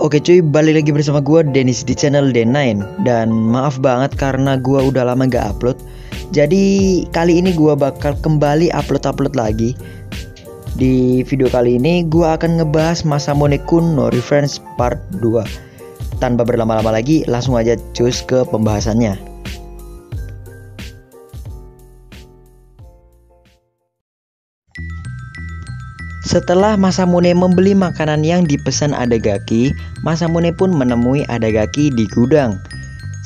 Oke cuy, balik lagi bersama gue Dennis di channel D9. Dan maaf banget karena gue udah lama gak upload. Jadi kali ini gue bakal kembali upload lagi. Di video kali ini gue akan ngebahas Masamune Kun no Revenge Part 2. Tanpa berlama-lama lagi, langsung aja cus ke pembahasannya. Setelah Masamune membeli makanan yang dipesan Adagaki, Masamune pun menemui Adagaki di gudang.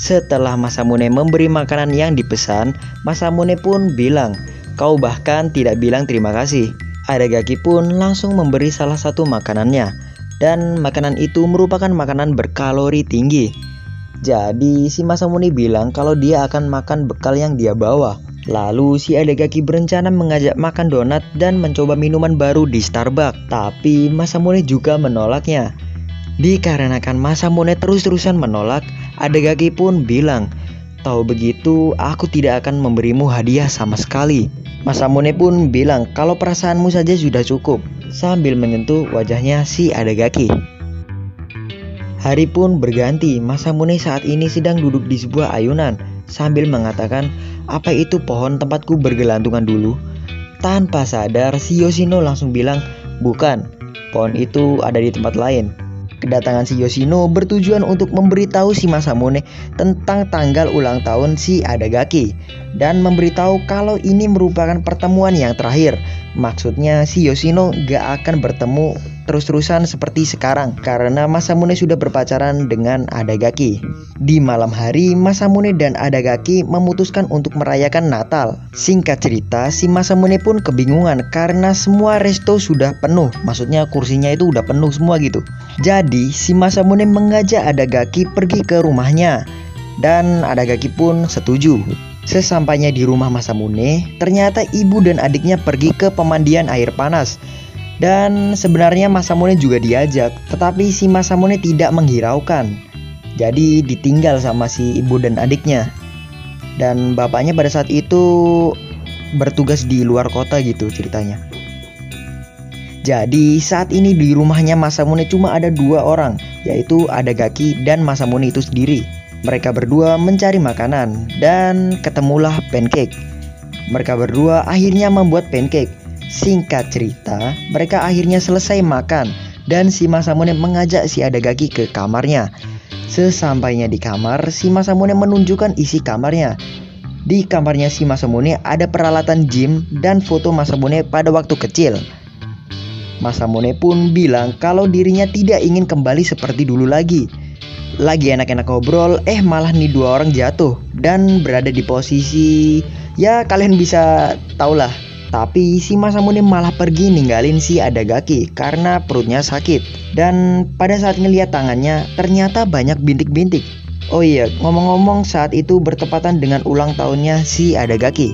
Setelah Masamune memberi makanan yang dipesan, Masamune pun bilang, "Kau bahkan tidak bilang terima kasih." Adagaki pun langsung memberi salah satu makanannya, dan makanan itu merupakan makanan berkalori tinggi. Jadi si Masamune bilang kalau dia akan makan bekal yang dia bawa. Lalu si Adagaki berencana mengajak makan donat dan mencoba minuman baru di Starbucks. Tapi Masamune juga menolaknya. Dikarenakan Masamune terus-terusan menolak, Adagaki pun bilang, "Tahu begitu, aku tidak akan memberimu hadiah sama sekali." Masamune pun bilang kalau perasaanmu saja sudah cukup, sambil menyentuh wajahnya si Adagaki. Hari pun berganti. Masamune saat ini sedang duduk di sebuah ayunan sambil mengatakan, "Apa itu pohon tempatku bergelantungan dulu?" Tanpa sadar si Yoshino langsung bilang, "Bukan, pohon itu ada di tempat lain." Kedatangan si Yoshino bertujuan untuk memberitahu si Masamune tentang tanggal ulang tahun si Adagaki dan memberitahu kalau ini merupakan pertemuan yang terakhir. Maksudnya si Yoshino gak akan bertemu terus-terusan seperti sekarang karena Masamune sudah berpacaran dengan Adagaki. Di malam hari, Masamune dan Adagaki memutuskan untuk merayakan Natal. Singkat cerita, si Masamune pun kebingungan karena semua resto sudah penuh. Maksudnya kursinya itu udah penuh semua gitu. Jadi si Masamune mengajak Adagaki pergi ke rumahnya, dan Adagaki pun setuju. Sesampainya di rumah Masamune, ternyata ibu dan adiknya pergi ke pemandian air panas. Dan sebenarnya Masamune juga diajak, tetapi si Masamune tidak menghiraukan. Jadi ditinggal sama si ibu dan adiknya. Dan bapaknya pada saat itu bertugas di luar kota gitu ceritanya. Jadi saat ini di rumahnya Masamune cuma ada 2 orang, yaitu Adagaki dan Masamune itu sendiri. Mereka berdua mencari makanan dan ketemulah pancake. Mereka berdua akhirnya membuat pancake. Singkat cerita, mereka akhirnya selesai makan dan si Masamune mengajak si Adagaki ke kamarnya. Sesampainya di kamar, si Masamune menunjukkan isi kamarnya. Di kamarnya si Masamune ada peralatan gym dan foto Masamune pada waktu kecil. Masamune pun bilang kalau dirinya tidak ingin kembali seperti dulu lagi. Lagi enak-enak ngobrol, malah nih 2 orang jatuh dan berada di posisi, ya kalian bisa tahulah. Tapi si Masamune malah pergi ninggalin si Adagaki karena perutnya sakit. Dan pada saat ngeliat tangannya, ternyata banyak bintik-bintik. Oh iya, ngomong-ngomong saat itu bertepatan dengan ulang tahunnya si Adagaki.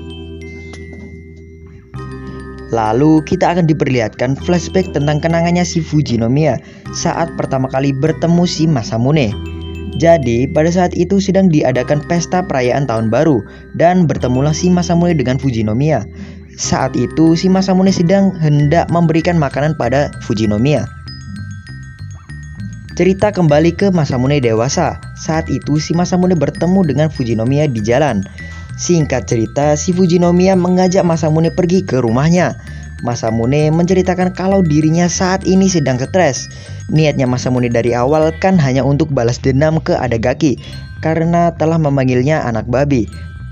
Lalu kita akan diperlihatkan flashback tentang kenangannya si Fujinomiya saat pertama kali bertemu si Masamune. Jadi pada saat itu sedang diadakan pesta perayaan tahun baru dan bertemulah si Masamune dengan Fujinomiya. Saat itu si Masamune sedang hendak memberikan makanan pada Fujinomiya. Cerita kembali ke Masamune dewasa. Saat itu si Masamune bertemu dengan Fujinomiya di jalan. Singkat cerita, si Fujinomiya mengajak Masamune pergi ke rumahnya. Masamune menceritakan kalau dirinya saat ini sedang stres. Niatnya Masamune dari awal kan hanya untuk balas dendam ke Adagaki karena telah memanggilnya anak babi.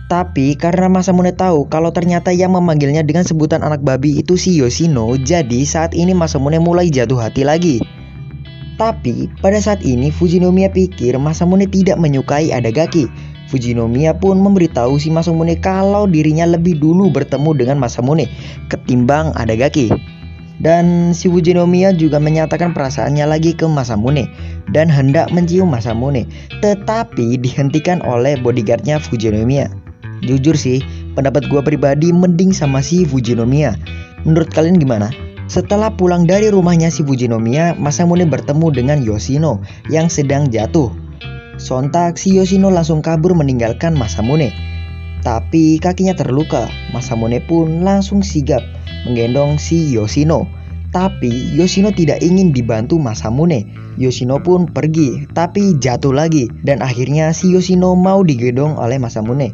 Tapi karena Masamune tahu kalau ternyata yang memanggilnya dengan sebutan anak babi itu si Yoshino, jadi saat ini Masamune mulai jatuh hati lagi. Tapi pada saat ini Fujinomiya pikir Masamune tidak menyukai Adagaki. Fujinomiya pun memberitahu si Masamune kalau dirinya lebih dulu bertemu dengan Masamune ketimbang Adagaki. Dan si Fujinomiya juga menyatakan perasaannya lagi ke Masamune dan hendak mencium Masamune, tetapi dihentikan oleh bodyguardnya Fujinomiya. Jujur sih, pendapat gue pribadi mending sama si Fujinomiya. Menurut kalian gimana? Setelah pulang dari rumahnya si Fujinomiya, Masamune bertemu dengan Yoshino yang sedang jatuh. Sontak si Yoshino langsung kabur meninggalkan Masamune. Tapi kakinya terluka. Masamune pun langsung sigap menggendong si Yoshino. Tapi Yoshino tidak ingin dibantu Masamune. Yoshino pun pergi, tapi jatuh lagi. Dan akhirnya si Yoshino mau digendong oleh Masamune.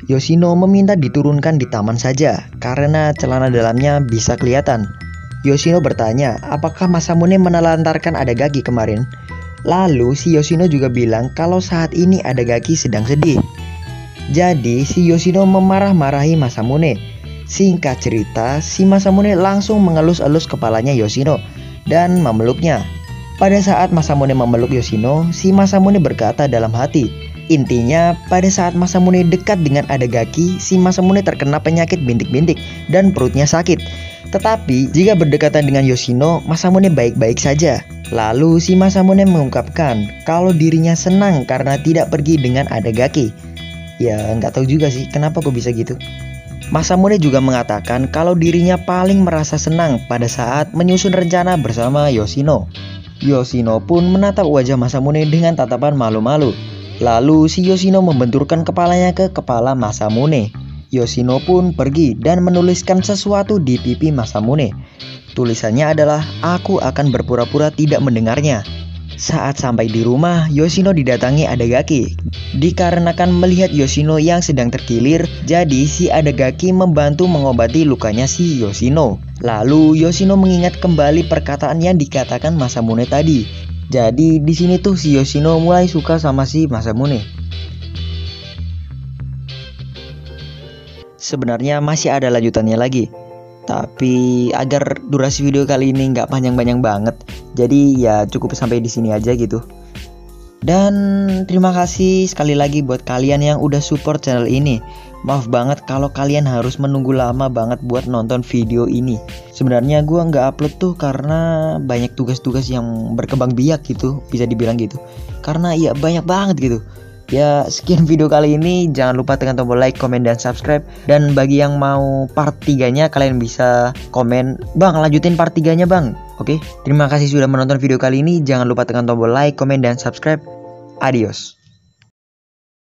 Yoshino meminta diturunkan di taman saja, karena celana dalamnya bisa kelihatan. Yoshino bertanya, apakah Masamune menelantarkan Adagaki kemarin? Lalu si Yoshino juga bilang kalau saat ini Adagaki sedang sedih. Jadi si Yoshino memarah-marahi Masamune. Singkat cerita, si Masamune langsung mengelus-elus kepalanya Yoshino dan memeluknya. Pada saat Masamune memeluk Yoshino, si Masamune berkata dalam hati. Intinya, pada saat Masamune dekat dengan Adagaki, si Masamune terkena penyakit bintik-bintik dan perutnya sakit. Tetapi jika berdekatan dengan Yoshino, Masamune baik-baik saja. Lalu si Masamune mengungkapkan kalau dirinya senang karena tidak pergi dengan Adagaki. Ya nggak tahu juga sih kenapa kok bisa gitu. Masamune juga mengatakan kalau dirinya paling merasa senang pada saat menyusun rencana bersama Yoshino. Yoshino pun menatap wajah Masamune dengan tatapan malu-malu. Lalu si Yoshino membenturkan kepalanya ke kepala Masamune. Yoshino pun pergi dan menuliskan sesuatu di pipi Masamune. Tulisannya adalah, aku akan berpura-pura tidak mendengarnya. Saat sampai di rumah, Yoshino didatangi Adagaki. Dikarenakan melihat Yoshino yang sedang terkilir, jadi si Adagaki membantu mengobati lukanya si Yoshino. Lalu Yoshino mengingat kembali perkataan yang dikatakan Masamune tadi. Jadi di sini tuh si Yoshino mulai suka sama si Masamune. Sebenarnya masih ada lanjutannya lagi, tapi agar durasi video kali ini nggak panjang-panjang banget, jadi ya cukup sampai di sini aja gitu. Dan terima kasih sekali lagi buat kalian yang udah support channel ini. Maaf banget kalau kalian harus menunggu lama banget buat nonton video ini. Sebenarnya gua nggak upload tuh karena banyak tugas-tugas yang berkembang biak gitu, bisa dibilang gitu. Karena ya banyak banget gitu. Ya sekian video kali ini, jangan lupa tekan tombol like, komen, dan subscribe. Dan bagi yang mau part 3-nya kalian bisa komen, bang lanjutin part 3-nya bang. Oke, terima kasih sudah menonton video kali ini. Jangan lupa tekan tombol like, komen, dan subscribe. Adios.